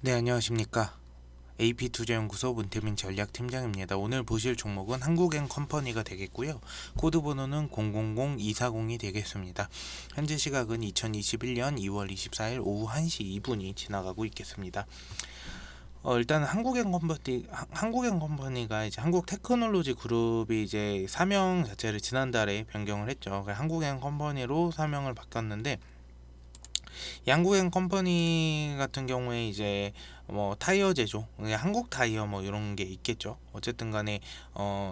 네, 안녕하십니까. AP투자연구소 문태민 전략팀장입니다. 오늘 보실 종목은 한국앤컴퍼니가 되겠고요. 코드번호는 000240이 되겠습니다. 현재 시각은 2021년 2월 24일 오후 1시 2분이 지나가고 있겠습니다. 일단 한국앤컴퍼니가 이제 한국테크놀로지 그룹이 이제 사명 자체를 지난달에 변경을 했죠. 한국앤컴퍼니로 사명을 바꿨는데, 양국앤 컴퍼니 같은 경우에 이제 뭐 타이어 제조, 한국 타이어 뭐 이런 게 있겠죠. 어쨌든 간에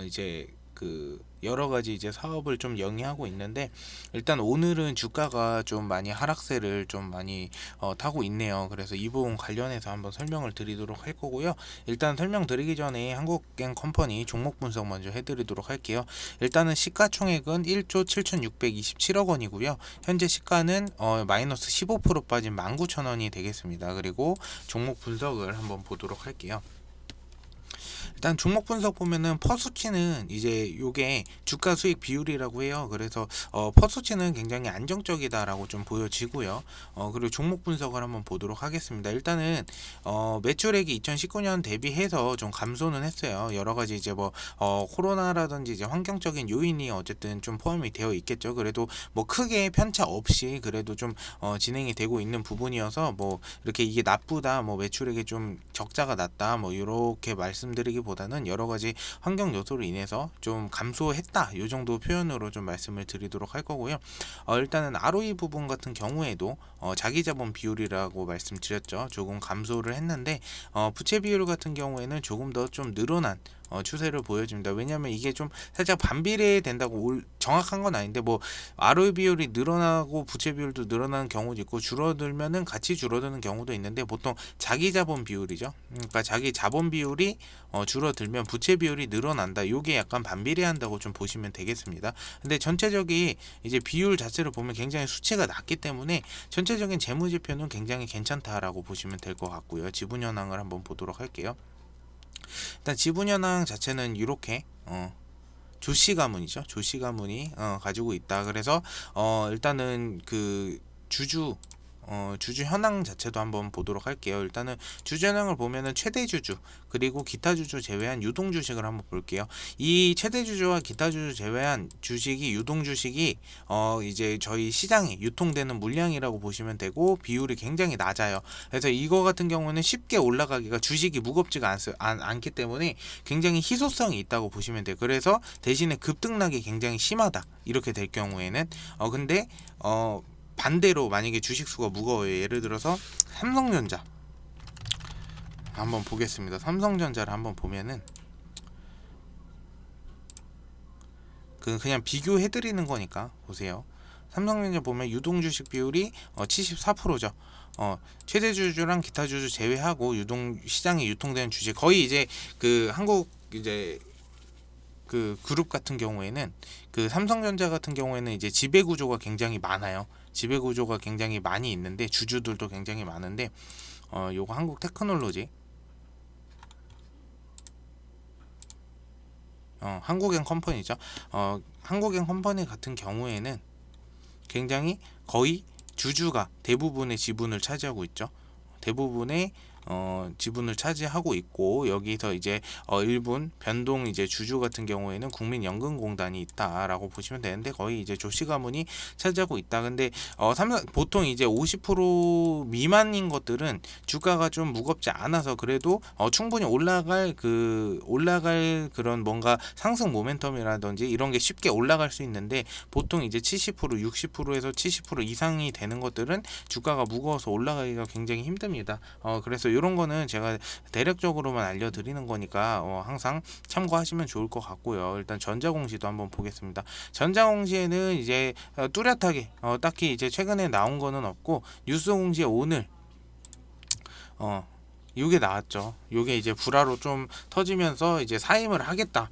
이제 그 여러 가지 이제 사업을 좀 영위하고 있는데, 일단 오늘은 주가가 좀 많이 하락세를 좀 많이 타고 있네요. 그래서 이 부분 관련해서 한번 설명을 드리도록 할 거고요. 일단 설명드리기 전에 한국앤 컴퍼니 종목 분석 먼저 해드리도록 할게요. 일단은 시가총액은 1조 7,627억 원이고요. 현재 시가는 마이너스 15% 빠진 19,000원이 되겠습니다. 그리고 종목 분석을 한번 보도록 할게요. 일단 종목 분석 보면은 퍼수치는 이제 요게 주가 수익 비율이라고 해요. 그래서 퍼수치는 굉장히 안정적이다라고 좀 보여지고요. 그리고 종목 분석을 한번 보도록 하겠습니다. 일단은 매출액이 2019년 대비해서 좀 감소는 했어요. 여러 가지 이제 뭐 코로나라든지 이제 환경적인 요인이 어쨌든 좀 포함이 되어 있겠죠. 그래도 뭐 크게 편차 없이 그래도 좀 진행이 되고 있는 부분이어서 뭐 이렇게 이게 나쁘다, 뭐 매출액이 좀 적자가 났다, 뭐 이렇게 말씀드리기보다는 여러 가지 환경 요소로 인해서 좀 감소했다, 이 정도 표현으로 좀 말씀을 드리도록 할 거고요. 일단은 ROE 부분 같은 경우에도 자기 자본 비율이라고 말씀드렸죠. 조금 감소를 했는데 부채 비율 같은 경우에는 조금 더 좀 늘어난 추세를 보여줍니다. 왜냐하면 이게 좀 살짝 반비례 된다고 정확한 건 아닌데, 뭐 ROE 비율이 늘어나고 부채 비율도 늘어나는 경우도 있고 줄어들면은 같이 줄어드는 경우도 있는데, 보통 자기 자본 비율이죠. 그러니까 자기 자본 비율이 줄어들면 부채 비율이 늘어난다. 요게 약간 반비례한다고 좀 보시면 되겠습니다. 근데 전체적인 이제 비율 자체를 보면 굉장히 수치가 낮기 때문에 전체적인 재무 지표는 굉장히 괜찮다라고 보시면 될 것 같고요. 지분 현황을 한번 보도록 할게요. 일단 지분 현황 자체는 이렇게 조씨 가문이죠. 조씨 가문이 가지고 있다. 그래서 일단은 그 주주 현황 자체도 한번 보도록 할게요. 일단은 주주 현황을 보면은 최대 주주 그리고 기타 주주 제외한 유동 주식을 한번 볼게요. 이 최대 주주와 기타 주주 제외한 주식이 유동 주식이 이제 저희 시장에 유통되는 물량이라고 보시면 되고, 비율이 굉장히 낮아요. 그래서 이거 같은 경우는 쉽게 올라가기가, 주식이 무겁지가 않기 때문에 굉장히 희소성이 있다고 보시면 돼요. 그래서 대신에 급등락이 굉장히 심하다, 이렇게 될 경우에는 근데 반대로 만약에 주식수가 무거워요. 예를 들어서 삼성전자 한번 보겠습니다. 삼성전자를 한번 보면은 그냥 비교해 드리는 거니까 보세요. 삼성전자 보면 유동 주식 비율이 74%죠. 최대 주주랑 기타 주주 제외하고 유동 시장에 유통되는 주식, 거의 이제 그 한국 이제 그 그룹 같은 경우에는, 그 삼성전자 같은 경우에는 이제 지배 구조가 굉장히 많아요. 지배 구조가 굉장히 많이 있는데, 주주들도 굉장히 많은데, 요거 한국 테크놀로지, 한국엔 컴퍼니죠. 한국엔 컴퍼니 같은 경우에는 굉장히 거의 주주가 대부분의 지분을 차지하고 있죠. 대부분의 지분을 차지하고 있고, 여기서 이제 일본 변동 이제 주주 같은 경우에는 국민연금공단이 있다라고 보시면 되는데, 거의 이제 조씨 가문이 차지하고 있다. 근데 보통 이제 50% 미만인 것들은 주가가 좀 무겁지 않아서 그래도 충분히 올라갈 그런 뭔가 상승 모멘텀이라든지 이런 게 쉽게 올라갈 수 있는데, 보통 이제 70% 60%에서 70% 이상이 되는 것들은 주가가 무거워서 올라가기가 굉장히 힘듭니다. 그래서 이런 거는 제가 대략적으로만 알려드리는 거니까 항상 참고하시면 좋을 것 같고요. 일단 전자공시도 한번 보겠습니다. 전자공시에는 이제 뚜렷하게 딱히 이제 최근에 나온 거는 없고, 뉴스공시에 오늘 요게 나왔죠. 요게 이제 불화로 좀 터지면서 이제 사임을 하겠다,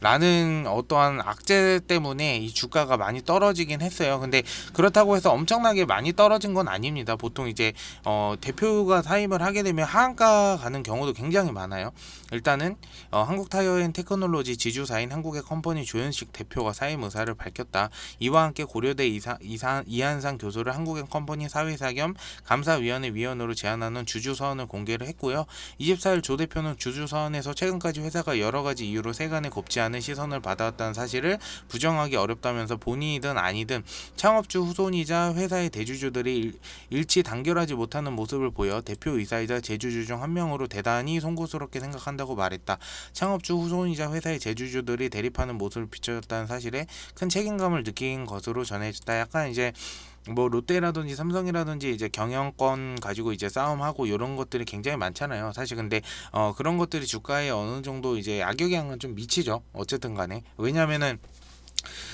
라는 어떠한 악재 때문에 이 주가가 많이 떨어지긴 했어요. 근데 그렇다고 해서 엄청나게 많이 떨어진 건 아닙니다. 보통 이제 대표가 사임을 하게 되면 하한가 가는 경우도 굉장히 많아요. 일단은 한국타이어앤테크놀로지 지주사인 한국의 컴퍼니 조현식 대표가 사임 의사를 밝혔다. 이와 함께 고려대 이한상 교수를 한국의 컴퍼니 사회사 겸 감사위원회 위원으로 제안하는 주주서원을 공개를 했고요. 24일 조 대표는 주주서원에서 최근까지 회사가 여러가지 이유로 세간에 곱지 않은 시선을 받아왔다는 사실을 부정하기 어렵다면서 본인이든 아니든 창업주 후손이자 회사의 대주주들이 일치 단결하지 못하는 모습을 보여 대표이사이자 제주주 중 한 명으로 대단히 송구스럽게 생각한다고 말했다. 창업주 후손이자 회사의 제주주들이 대립하는 모습을 비춰졌다는 사실에 큰 책임감을 느낀 것으로 전해졌다. 약간 이제 뭐 롯데라든지 삼성이라든지 이제 경영권 가지고 이제 싸움하고 이런 것들이 굉장히 많잖아요. 사실 근데 그런 것들이 주가에 어느 정도 이제 악영향은 좀 미치죠. 어쨌든 간에. 왜냐면은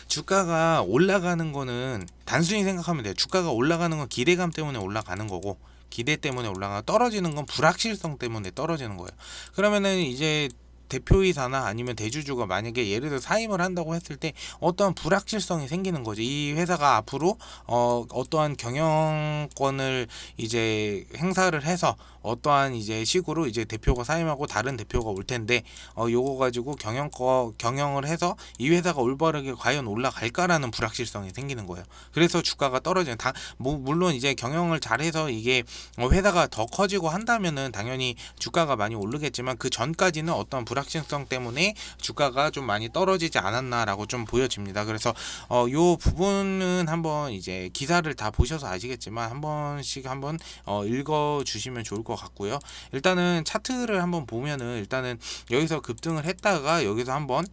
주가가 올라가는 거는 단순히 생각하면 돼요. 주가가 올라가는 건 기대감 때문에 올라가는 거고, 기대 때문에 올라가, 떨어지는 건 불확실성 때문에 떨어지는 거예요. 그러면은 이제 대표이사나 아니면 대주주가 만약에 예를 들어 사임을 한다고 했을 때 어떠한 불확실성이 생기는 거지. 이 회사가 앞으로 어떠한 경영권을 이제 행사를 해서 어떠한 이제 식으로 이제 대표가 사임하고 다른 대표가 올 텐데 요거 가지고 경영을 해서 이 회사가 올바르게 과연 올라갈까라는 불확실성이 생기는 거예요. 그래서 주가가 떨어지는 물론 이제 경영을 잘해서 이게 회사가 더 커지고 한다면은 당연히 주가가 많이 오르겠지만 그 전까지는 어떤 불확실성 때문에 주가가 좀 많이 떨어지지 않았나라고 좀 보여집니다. 그래서 요 부분은 한번 이제 기사를 다 보셔서 아시겠지만 한 번씩 한번 읽어 주시면 좋을 것 같고요. 일단은 차트를 한번 보면은 일단은 여기서 급등을 했다가 여기서 한번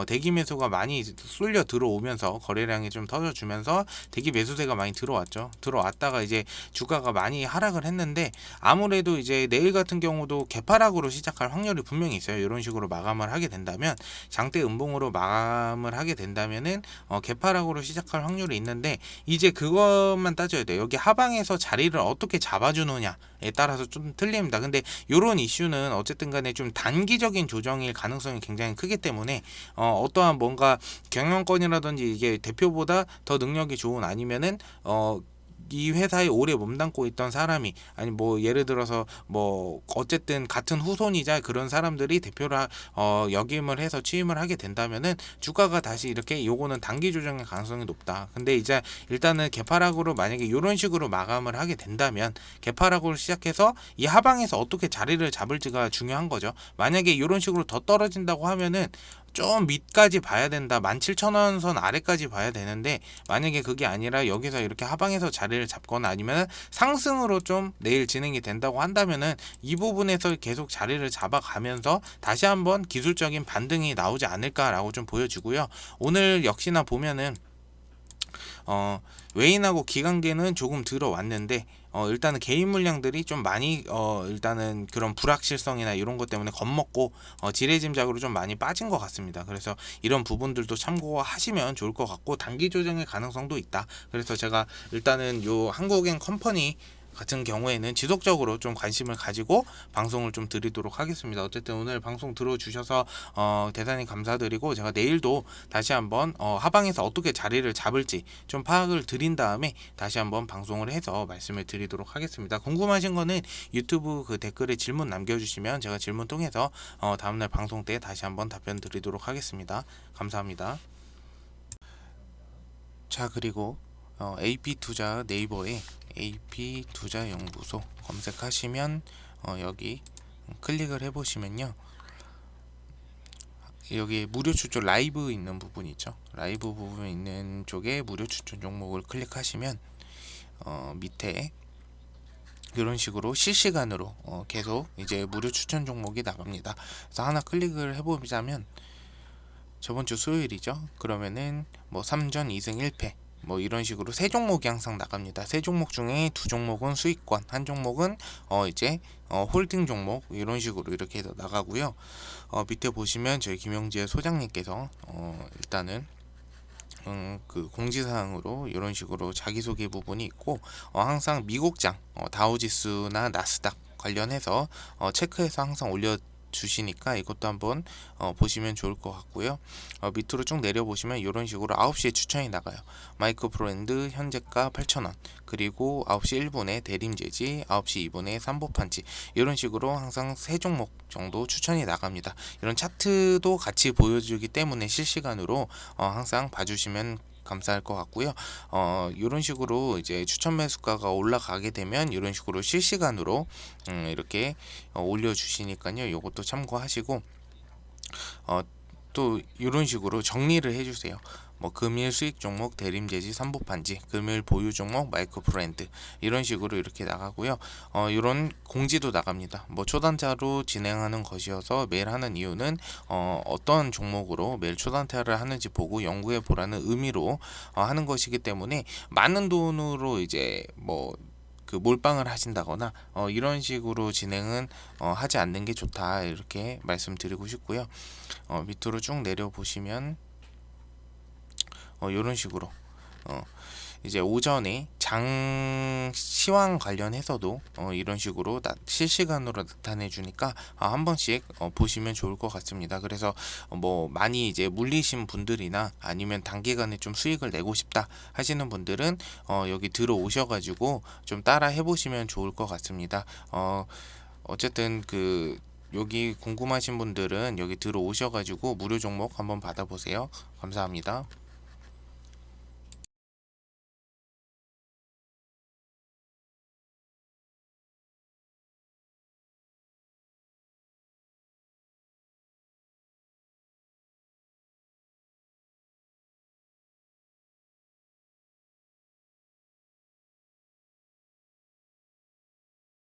대기 매수가 많이 쏠려 들어오면서 거래량이 좀 터져주면서 대기 매수세가 많이 들어왔다가 이제 주가가 많이 하락을 했는데 아무래도 이제 내일 같은 경우도 개파락으로 시작할 확률이 분명히 있어요. 이런 식으로 마감을 하게 된다면 장대 음봉으로 마감을 하게 된다면은 개파락으로 시작할 확률이 있는데 이제 그것만 따져야 돼요. 여기 하방에서 자리를 어떻게 잡아주느냐에 따라서 좀 틀립니다. 근데 이런 이슈는 어쨌든 간에 좀 단기적인 조정일 가능성이 굉장히 크기 때문에 어떠한 뭔가 경영권이라든지 이게 대표보다 더 능력이 좋은 아니면은 이 회사에 오래 몸담고 있던 사람이 아니 뭐 예를 들어서 뭐 어쨌든 같은 후손이자 그런 사람들이 대표를 역임을 해서 취임을 하게 된다면은 주가가 다시 이렇게 요거는 단기 조정의 가능성이 높다. 근데 이제 일단은 개파락으로 만약에 이런 식으로 마감을 하게 된다면 개파락으로 시작해서 이 하방에서 어떻게 자리를 잡을지가 중요한 거죠. 만약에 이런 식으로 더 떨어진다고 하면은 좀 밑까지 봐야 된다. 17,000원 선 아래까지 봐야 되는데 만약에 그게 아니라 여기서 이렇게 하방에서 자리를 잡거나 아니면 상승으로 좀 내일 진행이 된다고 한다면은 이 부분에서 계속 자리를 잡아가면서 다시 한번 기술적인 반등이 나오지 않을까라고 좀 보여지고요. 오늘 역시나 보면은 외인하고 기관계는 조금 들어왔는데 일단은 개인 물량들이 좀 많이 일단은 그런 불확실성이나 이런 것 때문에 겁먹고 지레짐작으로 좀 많이 빠진 것 같습니다. 그래서 이런 부분들도 참고하시면 좋을 것 같고 단기 조정의 가능성도 있다. 그래서 제가 일단은 요 한국엔 컴퍼니 같은 경우에는 지속적으로 좀 관심을 가지고 방송을 좀 드리도록 하겠습니다. 어쨌든 오늘 방송 들어주셔서 대단히 감사드리고 제가 내일도 다시 한번 하방에서 어떻게 자리를 잡을지 좀 파악을 드린 다음에 다시 한번 방송을 해서 말씀을 드리도록 하겠습니다. 궁금하신 거는 유튜브 그 댓글에 질문 남겨주시면 제가 질문 통해서 다음날 방송 때 다시 한번 답변 드리도록 하겠습니다. 감사합니다. 자, 그리고 AP투자 네이버에 AP투자연구소 검색하시면 여기 클릭을 해보시면요, 여기 무료 추천 라이브 있는 부분 있죠. 라이브 부분 있는 쪽에 무료 추천 종목을 클릭하시면 밑에 이런 식으로 실시간으로 계속 이제 무료 추천 종목이 나갑니다. 그래서 하나 클릭을 해보자면 저번주 수요일이죠. 그러면은 뭐 3전 2승 1패 뭐 이런 식으로 세 종목이 항상 나갑니다. 세 종목 중에 두 종목은 수익권, 한 종목은 이제 홀딩 종목, 이런 식으로 이렇게 해서 나가고요. 밑에 보시면 저희 김영재 소장님께서 일단은 그 공지사항으로 이런 식으로 자기소개 부분이 있고 항상 미국장 다우지수나 나스닥 관련해서 체크해서 항상 주시니까 이것도 한번 보시면 좋을 것 같고요. 밑으로 쭉 내려보시면 이런 식으로 9시에 추천이 나가요. 마이크 브랜드 현재가 8,000원, 그리고 9시 1분에 대림제지, 9시 2분에 삼보판치, 이런 식으로 항상 세 종목 정도 추천이 나갑니다. 이런 차트도 같이 보여주기 때문에 실시간으로 항상 봐주시면 감사할 것 같고요. 이런 식으로 이제 추천 매수가가 올라가게 되면 이런 식으로 실시간으로 이렇게 올려주시니까요. 이것도 참고하시고 또 이런 식으로 정리를 해주세요. 뭐 금일 수익 종목 대림제지 삼보판지, 금일 보유 종목 마이크 브랜드, 이런 식으로 이렇게 나가고요. 이런 공지도 나갑니다. 뭐 초단타로 진행하는 것이어서 매일 하는 이유는 어떤 종목으로 매일 초단타를 하는지 보고 연구해 보라는 의미로 하는 것이기 때문에 많은 돈으로 이제 뭐 그 몰빵을 하신다거나 이런 식으로 진행은 하지 않는 게 좋다, 이렇게 말씀드리고 싶고요. 밑으로 쭉 내려 보시면 이런 식으로 이제 오전에 장 시황 관련해서도 이런 식으로 실시간으로 나타내 주니까 한 번씩 보시면 좋을 것 같습니다. 그래서 뭐 많이 이제 물리신 분들이나 아니면 단기간에 좀 수익을 내고 싶다 하시는 분들은 여기 들어오셔 가지고 좀 따라 해보시면 좋을 것 같습니다. 어쨌든 그 여기 궁금하신 분들은 여기 들어오셔 가지고 무료 종목 한번 받아보세요. 감사합니다.